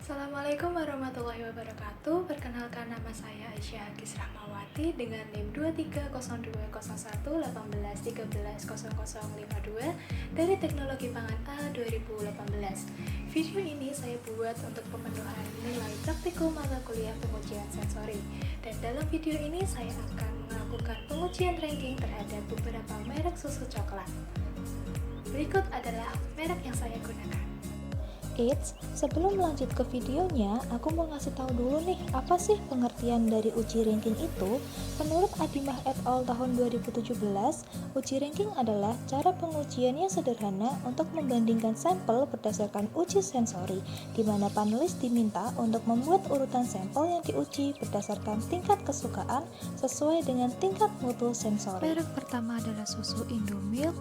Assalamualaikum warahmatullahi wabarakatuh. Perkenalkan, nama saya Aisyah Agis Rahmawati dengan NIM 2302011813000052 dari Teknologi Pangan A 2018. Video ini saya buat untuk pemenuhan nilai praktikum mata kuliah pengujian sensori. Dan dalam video ini saya akan melakukan pengujian ranking terhadap beberapa merek susu coklat. Berikut adalah merek yang saya gunakan. Eits, sebelum lanjut ke videonya, aku mau ngasih tahu dulu nih, apa sih pengertian dari uji ranking itu? Menurut Adimah et al. Tahun 2017, uji ranking adalah cara pengujian yang sederhana untuk membandingkan sampel berdasarkan uji sensori, di mana panelis diminta untuk membuat urutan sampel yang diuji berdasarkan tingkat kesukaan sesuai dengan tingkat mutu sensori. Merek pertama adalah susu Indomilk,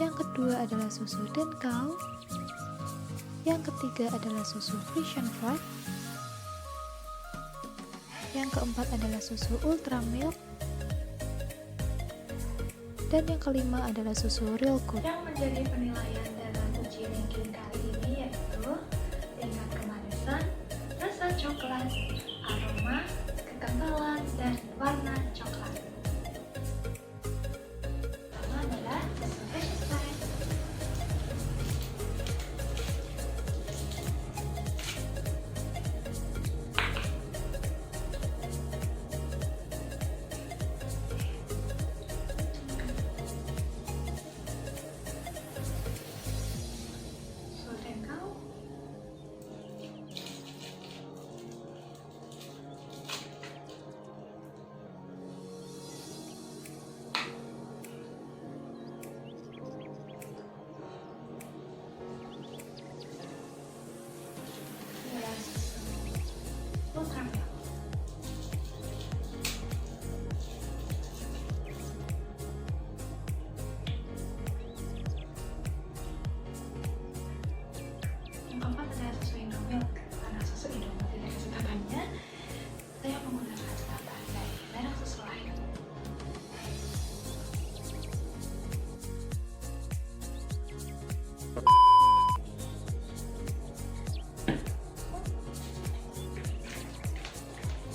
yang kedua adalah susu Denkau, yang ketiga adalah susu Frisian Fresh, yang keempat adalah susu Ultramilk, dan yang kelima adalah susu Real Good. Yang menjadi penilaian dalam uji ranking kali ini yaitu tingkat kemanisan, rasa coklat, aroma, kekentalan, dan warna coklat. Pertama adalah susu Frisian Fresh. Ultramilk. Yang keempat adalah susu Indomilk. Karena susu Indomilk tidak ada cetakannya, saya menggunakan cetakan dari merek susu lain.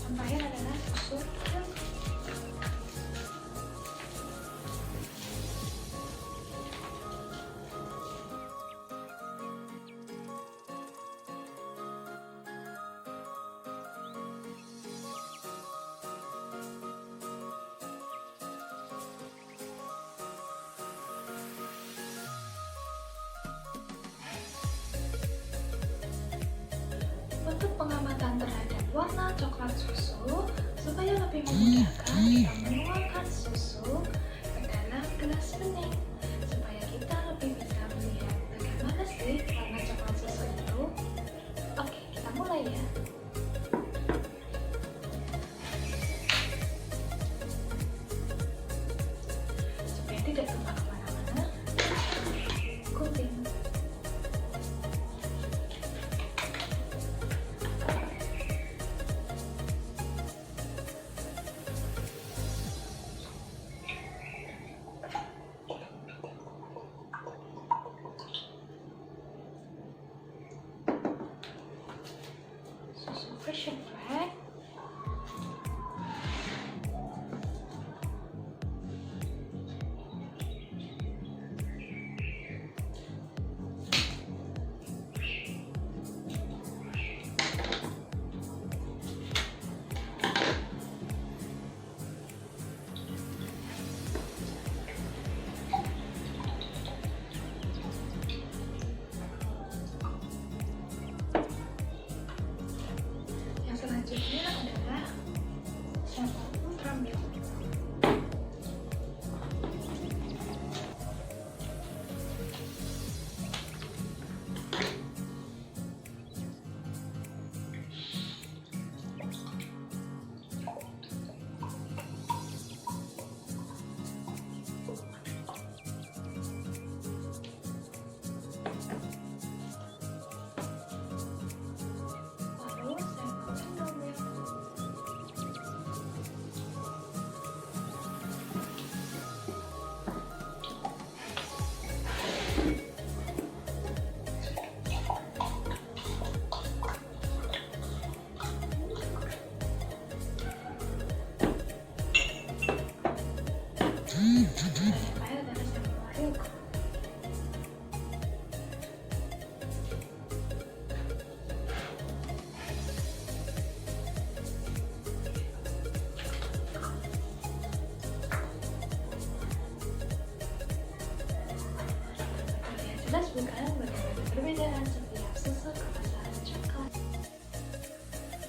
Yang terakhir adalah susu Real Good. Untuk pengamatan terhadap warna coklat susu, supaya lebih memudahkan, kita menuangkan susu ke dalam gelas bening, supaya kita lebih bisa melihat bagaimana sih warna coklat susu itu. Oke, kita mulai ya. Supaya tidak tumpah kemana-mana, gunting. Susu Frisian Fresh, yang selanjutnya bukan bagaimana perbedaan setiap susu kemasan coklat.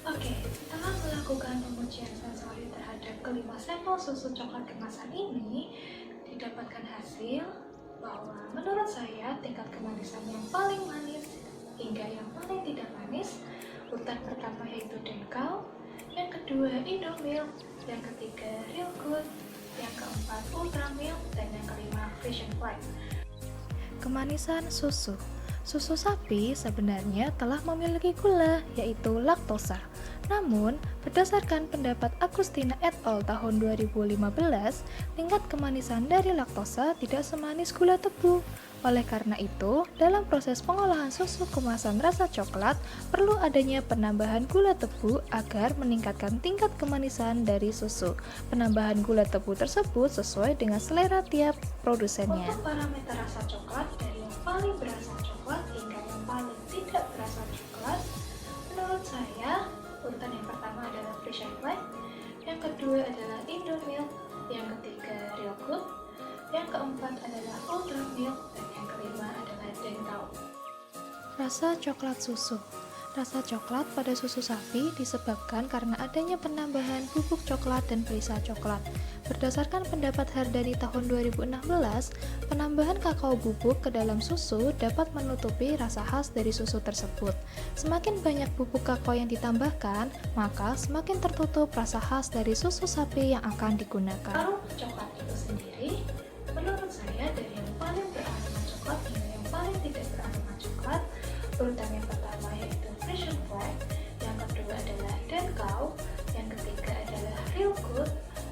Oke, setelah melakukan pengujian sensori terhadap kelima sampel susu coklat kemasan ini, didapatkan hasil bahwa menurut saya tingkat kemanisan yang paling manis hingga yang paling tidak manis, urutan pertama yaitu Denkau, yang kedua Indomilk, yang ketiga Real Good, yang keempat Ultramilk, dan yang kelima Frisian Flag. Kemanisan susu. Susu sapi sebenarnya telah memiliki gula, yaitu laktosa. Namun, berdasarkan pendapat Agustina et al. Tahun 2015, tingkat kemanisan dari laktosa tidak semanis gula tebu. Oleh karena itu, dalam proses pengolahan susu kemasan rasa coklat, perlu adanya penambahan gula tebu agar meningkatkan tingkat kemanisan dari susu. Penambahan gula tebu tersebut sesuai dengan selera tiap produsennya. Untuk parameter rasa coklat dari yang paling berasa coklat hingga yang paling tidak berasa coklat, menurut saya urutan yang pertama adalah Frisian Flag, yang kedua adalah Indomilk, yang ketiga Real Good, yang keempat adalah Ultramilk, dan yang kelima adalah Denkau. Rasa coklat susu. Rasa coklat pada susu sapi disebabkan karena adanya penambahan bubuk coklat dan perisa coklat. Berdasarkan pendapat Hardani tahun 2016, penambahan kakao bubuk ke dalam susu dapat menutupi rasa khas dari susu tersebut. Semakin banyak bubuk kakao yang ditambahkan, maka semakin tertutup rasa khas dari susu sapi yang akan digunakan. Aroma coklat itu sendiri, menurut saya dari yang paling beraroma coklat hingga yang paling tidak beraroma coklat, urutan yang pertama yaitu Frisian Flag, yang kedua adalah Denkau, yang ketiga adalah Real Good,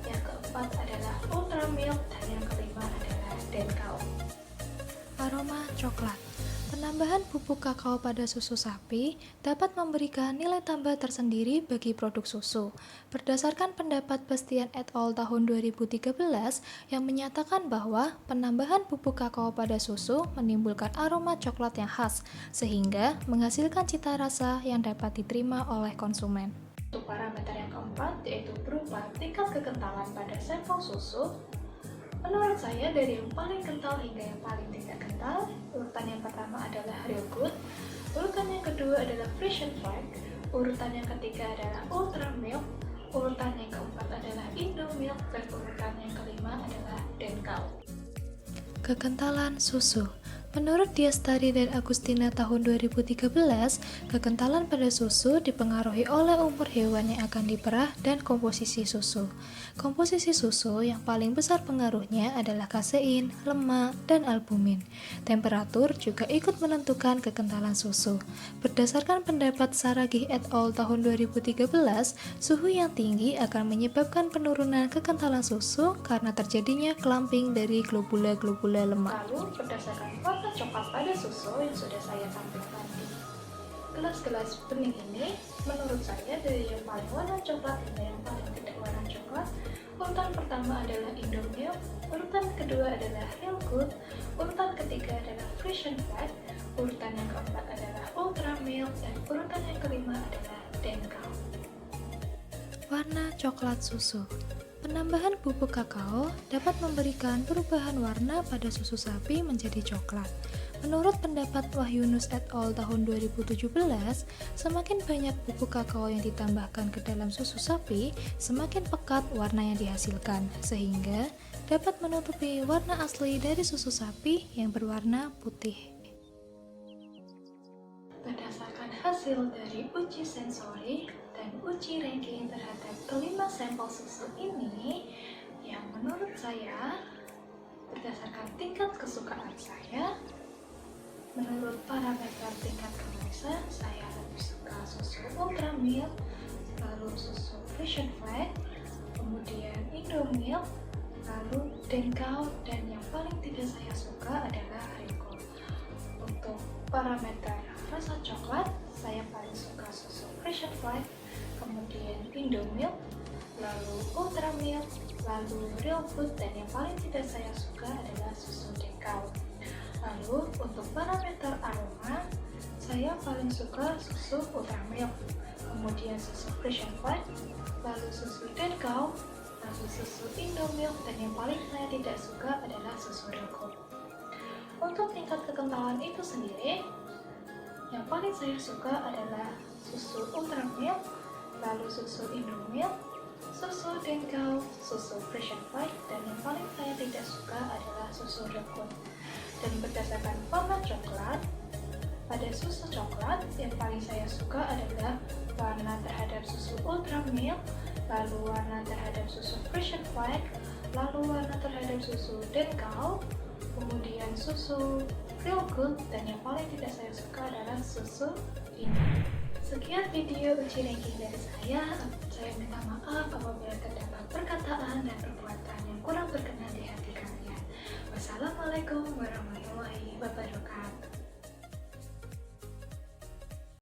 yang keempat adalah Ultramilk, dan yang kelima adalah Denkau. Aroma coklat. Penambahan bubuk kakao pada susu sapi dapat memberikan nilai tambah tersendiri bagi produk susu. Berdasarkan pendapat Bastian et al. Tahun 2013 yang menyatakan bahwa penambahan bubuk kakao pada susu menimbulkan aroma coklat yang khas, sehingga menghasilkan cita rasa yang dapat diterima oleh konsumen. Untuk parameter yang keempat yaitu berupa tingkat kekentalan pada sampel susu. Menurut saya dari yang paling kental hingga yang paling tidak kental, urutan yang pertama adalah Real Good, urutan yang kedua adalah Frisian Flag, urutan yang ketiga adalah Ultramilk, urutan yang keempat adalah Indomilk, dan urutan yang kelima adalah Denkau. Kekentalan susu. Menurut Diastari dan Agustina tahun 2013, kekentalan pada susu dipengaruhi oleh umur hewan yang akan diperah dan komposisi susu. Komposisi susu yang paling besar pengaruhnya adalah kasein, lemak, dan albumin. Temperatur juga ikut menentukan kekentalan susu. Berdasarkan pendapat Saragih et al. Tahun 2013, suhu yang tinggi akan menyebabkan penurunan kekentalan susu karena terjadinya clumping dari globula-globula lemak. Lalu berdasarkan warna coklat pada susu yang sudah saya tampilkan di gelas-gelas bening ini, menurut saya dari yang paling warna coklat hingga yang paling tidak warna coklat, urutan pertama adalah Indomilk, urutan kedua adalah Real Good, urutan ketiga adalah Frisian Flag, urutan yang keempat adalah Ultramilk, dan urutan yang kelima adalah Denkau. Warna coklat susu. Penambahan bubuk kakao dapat memberikan perubahan warna pada susu sapi menjadi coklat. Menurut pendapat Wahyunus et al. Tahun 2017, semakin banyak bubuk kakao yang ditambahkan ke dalam susu sapi, semakin pekat warna yang dihasilkan, sehingga dapat menutupi warna asli dari susu sapi yang berwarna putih. Berdasarkan hasil dari uji sensori dan uji ranking terhadap kelima sampel susu ini, yang menurut saya berdasarkan tingkat kesukaan saya, menurut parameter tingkat kemanisan, saya lebih suka susu Ultramilk, lalu susu Frisian Flag, kemudian Indomilk, lalu Denkau, dan yang paling tidak saya suka adalah Real Good. Untuk parameter rasa coklat, saya paling suka susu Frisian Flag, kemudian Indomilk, lalu Ultramilk, lalu Real Good, dan yang paling tidak saya suka adalah susu Denkau. Lalu untuk parameter aroma, saya paling suka susu Ultramilk, kemudian susu Frisian Flag, lalu susu Denkau, lalu susu Indomilk, dan yang paling saya tidak suka adalah susu Real Good. Untuk tingkat kekentalan itu sendiri, yang paling saya suka adalah susu Ultra Milk, lalu susu Indomilk, susu Denkau, susu Frisian White, dan yang paling saya tidak suka adalah susu Raccoon. Dan berdasarkan format coklat, pada susu coklat yang paling saya suka adalah warna terhadap susu Ultra Milk, lalu warna terhadap susu Frisian White, lalu warna terhadap susu Denkau, kemudian susu Real Good, dan yang paling tidak saya suka adalah susu ini. Sekian video uji ranking dari saya minta maaf apabila terdapat perkataan dan